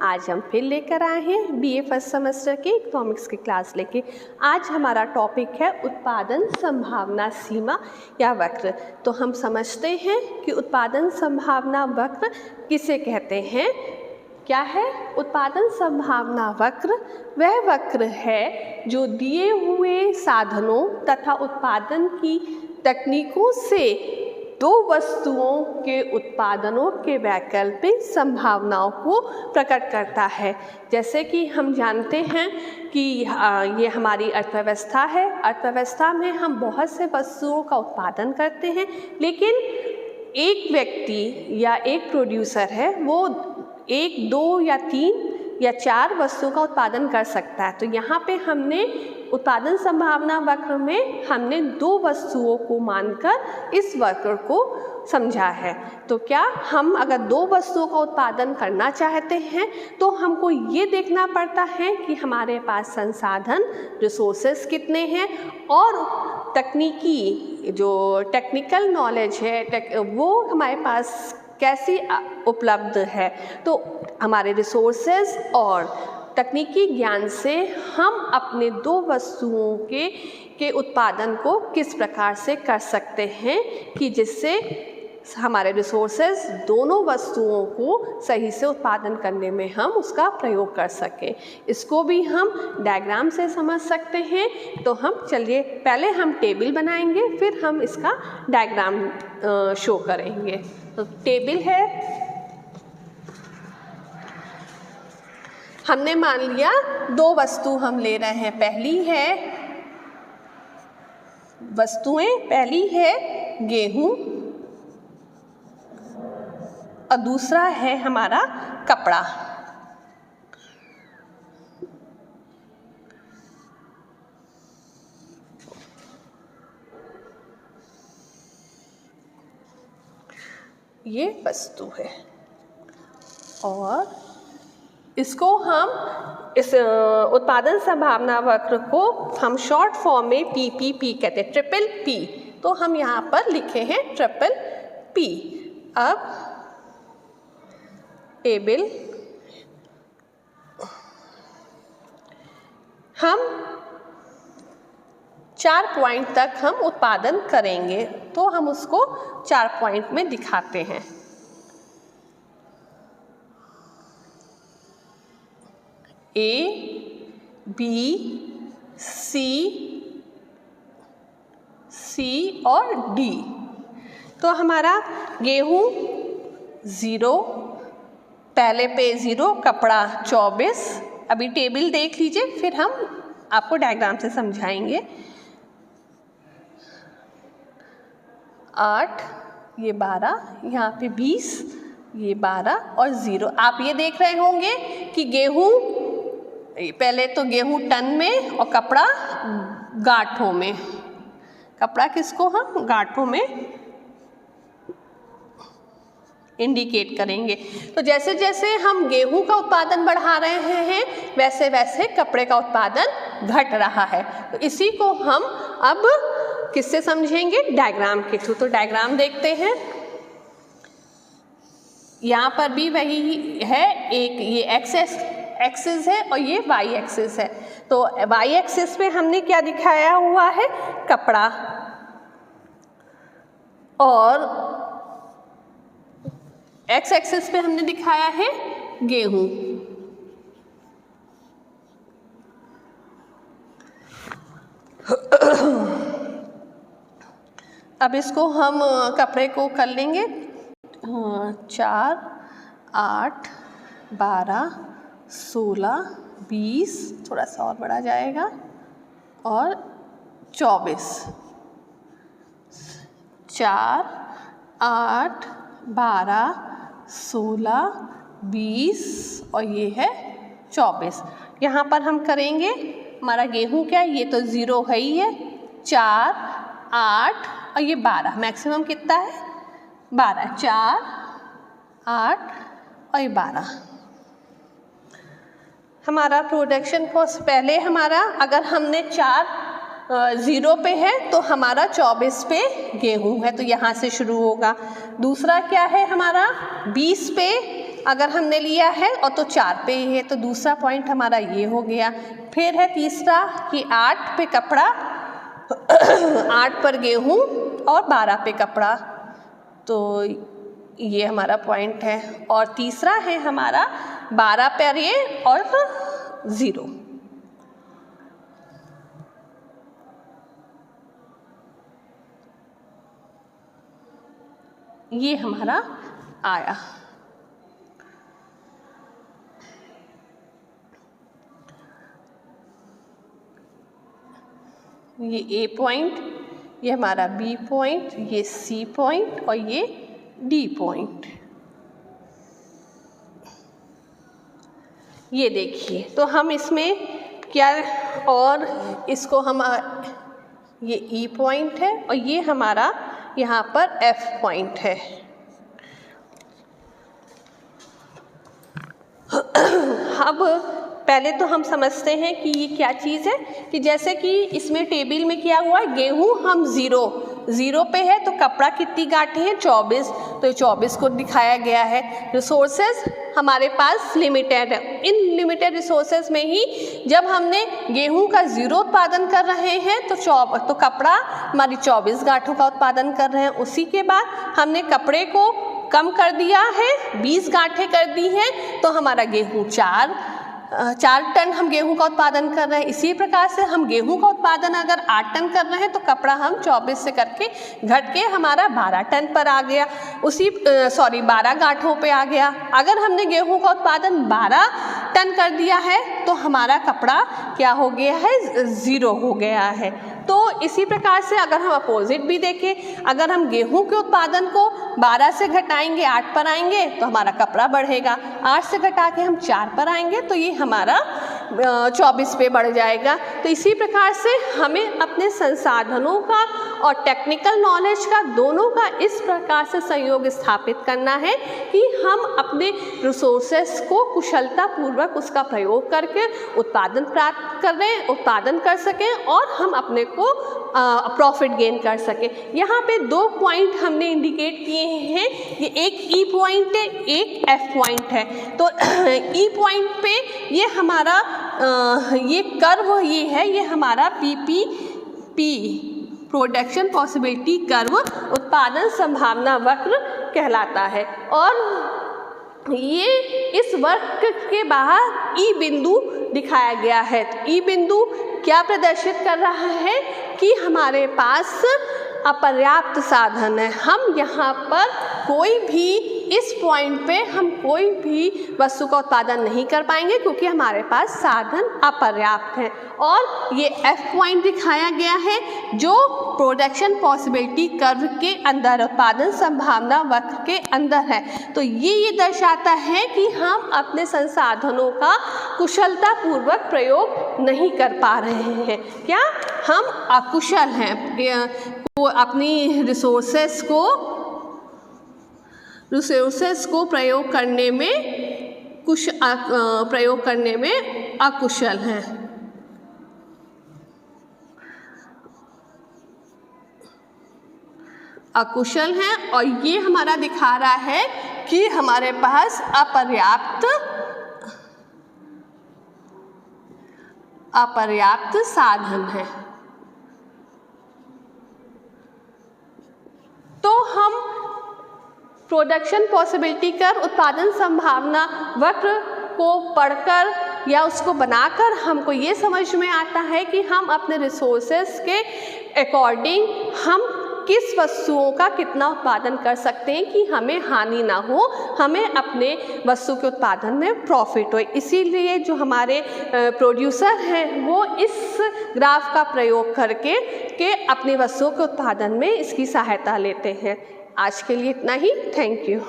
आज हम फिर लेकर आए हैं बीए फर्स्ट सेमेस्टर के इकोनॉमिक्स की क्लास लेके। आज हमारा टॉपिक है उत्पादन संभावना सीमा या वक्र। तो हम समझते हैं कि उत्पादन संभावना वक्र किसे कहते हैं। क्या है उत्पादन संभावना वक्र? वह वक्र है जो दिए हुए साधनों तथा उत्पादन की तकनीकों से दो वस्तुओं के उत्पादनों के वैकल्पिक संभावनाओं को प्रकट करता है। जैसे कि हम जानते हैं कि ये हमारी अर्थव्यवस्था है। अर्थव्यवस्था में हम बहुत से वस्तुओं का उत्पादन करते हैं, लेकिन एक व्यक्ति या एक प्रोड्यूसर है वो 1, 2 या 3 या 4 वस्तुओं का उत्पादन कर सकता है। तो यहाँ पे हमने उत्पादन संभावना वक्र में हमने 2 वस्तुओं को मानकर इस वक्र को समझा है। तो क्या हम अगर 2 वस्तुओं का उत्पादन करना चाहते हैं तो हमको ये देखना पड़ता है कि हमारे पास संसाधन रिसोर्सेस कितने हैं और तकनीकी जो टेक्निकल नॉलेज है वो हमारे पास कैसी उपलब्ध है। तो हमारे रिसोर्सेज और तकनीकी ज्ञान से हम अपने 2 वस्तुओं के उत्पादन को किस प्रकार से कर सकते हैं कि जिससे हमारे रिसोर्सेज दोनों वस्तुओं को सही से उत्पादन करने में हम उसका प्रयोग कर सकें। इसको भी हम डायग्राम से समझ सकते हैं। तो हम चलिए पहले हम टेबल बनाएंगे, फिर हम इसका डायग्राम शो करेंगे। तो टेबल है, हमने मान लिया 2 वस्तु हम ले रहे हैं। पहली है गेहूं और दूसरा है हमारा कपड़ा। ये वस्तु है और इसको हम इस उत्पादन संभावना वक्र को हम शॉर्ट फॉर्म में PPP कहते हैं, ट्रिपल P। तो हम यहाँ पर लिखे हैं ट्रिपल P। अब टेबल हम 4 पॉइंट तक हम उत्पादन करेंगे, तो हम उसको 4 पॉइंट में दिखाते हैं। A, B, C और D। तो हमारा गेहूं 0, पहले पे 0, कपड़ा 24। अभी टेबल देख लीजिए, फिर हम आपको डायग्राम से समझाएंगे। 8, ये 12, यहाँ पे 20, ये 12 और 0। आप ये देख रहे होंगे कि गेहूं पहले तो गेहूं टन में और कपड़ा गांठों में। कपड़ा किसको हम गांठों में इंडिकेट करेंगे। तो जैसे जैसे हम गेहूं का उत्पादन बढ़ा रहे हैं वैसे वैसे कपड़े का उत्पादन घट रहा है। तो इसी को हम अब किससे समझेंगे? डायग्राम के थ्रू। तो डायग्राम देखते हैं। यहाँ पर भी वही है, एक ये एक्सिस है और ये वाई एक्सिस है। तो वाई एक्सिस पे हमने क्या दिखाया हुआ है? कपड़ा। और एक्स एक्सिस पे हमने दिखाया है गेहूं। अब इसको हम कपड़े को कर लेंगे 4, 8, 12, 16, 20, थोड़ा सा और बढ़ा जाएगा, और 24। 4, 8, 12, 16, 20 और ये है 24। यहाँ पर हम करेंगे हमारा गेहूं क्या है? ये तो 0 है ही है। 4, 8 और ये 12। मैक्सिमम कितना है? 12। 4, 8 और ये 12। हमारा प्रोडक्शन कॉस्ट पहले हमारा अगर हमने 0 पे है तो हमारा 24 पे गेहूं है, तो यहाँ से शुरू होगा। दूसरा क्या है हमारा? 20 पे अगर हमने लिया है और तो 4 पे है तो दूसरा पॉइंट हमारा ये हो गया। फिर है तीसरा कि 8 पे कपड़ा 8 पर गेहूँ और 12 पे कपड़ा, तो ये हमारा पॉइंट है। और तीसरा है हमारा 12 पर ये और 0। ये हमारा आया। ये ए पॉइंट, ये हमारा बी पॉइंट, ये सी पॉइंट और ये डी पॉइंट। ये देखिए, तो हम इसमें क्या, और इसको हम ये ई पॉइंट है और ये हमारा यहाँ पर एफ पॉइंट है। अब पहले तो हम समझते हैं कि ये क्या चीज़ है, कि जैसे कि इसमें टेबल में क्या हुआ है, गेहूँ हम 0 पे है तो कपड़ा कितनी गांठें हैं 24, तो ये 24 को दिखाया गया है। रिसोर्सेज हमारे पास लिमिटेड है, इन लिमिटेड रिसोर्सेज में ही जब हमने गेहूं का 0 उत्पादन कर रहे हैं तो कपड़ा हमारी 24 गांठों का उत्पादन कर रहे हैं। उसी के बाद हमने कपड़े को कम कर दिया है, 20 गांठें कर दी हैं, तो हमारा गेहूं 4 टन हम गेहूं का उत्पादन कर रहे हैं। इसी प्रकार से हम गेहूं का उत्पादन अगर 8 टन कर रहे हैं तो कपड़ा हम 24 से करके घट के हमारा 12 टन पर आ गया, 12 गांठों पे आ गया। अगर हमने गेहूं का उत्पादन 12 टन कर दिया है तो हमारा कपड़ा क्या हो गया है, 0 हो गया है। तो इसी प्रकार से अगर हम अपोजिट भी देखें, अगर हम गेहूं के उत्पादन को 12 से घटाएंगे 8 पर आएंगे तो हमारा कपड़ा बढ़ेगा, 8 से घटा के हम 4 पर आएंगे तो ये हमारा 24 पे बढ़ जाएगा। तो इसी प्रकार से हमें अपने संसाधनों का और टेक्निकल नॉलेज का दोनों का इस प्रकार से संयोग स्थापित करना है कि हम अपने रिसोर्सेस को कुशलतापूर्वक उसका प्रयोग करके उत्पादन कर सकें और हम अपने को प्रॉफिट गेन कर सकें। यहाँ पे 2 पॉइंट हमने इंडिकेट किए हैं, ये एक ई पॉइंट है, एक एफ पॉइंट है। तो ई पॉइंट पे ये हमारा ये कर्व ये है, ये हमारा पीपीपी प्रोडक्शन पॉसिबिलिटी कर्व उत्पादन संभावना वक्र कहलाता है। और ये इस वक्र के बाहर ई बिंदु दिखाया गया है। ई बिंदु क्या प्रदर्शित कर रहा है कि हमारे पास अपर्याप्त साधन है। हम यहाँ पर कोई भी इस पॉइंट पे हम कोई भी वस्तु का उत्पादन नहीं कर पाएंगे क्योंकि हमारे पास साधन अपर्याप्त हैं। और ये एफ पॉइंट दिखाया गया है जो प्रोडक्शन पॉसिबिलिटी कर्व के अंदर, उत्पादन संभावना वक्र के अंदर है। तो ये दर्शाता है कि हम अपने संसाधनों का कुशलतापूर्वक प्रयोग नहीं कर पा रहे हैं। क्या हम अकुशल हैं, अपनी रिसोर्सेस को प्रयोग करने में अकुशल हैं। और ये हमारा दिखा रहा है कि हमारे पास अपर्याप्त साधन है। तो हम प्रोडक्शन पॉसिबिलिटी कर उत्पादन संभावना वक्र को पढ़कर या उसको बनाकर हमको ये समझ में आता है कि हम अपने रिसोर्सेस के अकॉर्डिंग हम किस वस्तुओं का कितना उत्पादन कर सकते हैं कि हमें हानि ना हो, हमें अपने वस्तु के उत्पादन में प्रॉफिट हो। इसीलिए जो हमारे प्रोड्यूसर हैं वो इस ग्राफ का प्रयोग करके अपनी वस्तुओं के उत्पादन में इसकी सहायता लेते हैं। आज के लिए इतना ही। Thank you.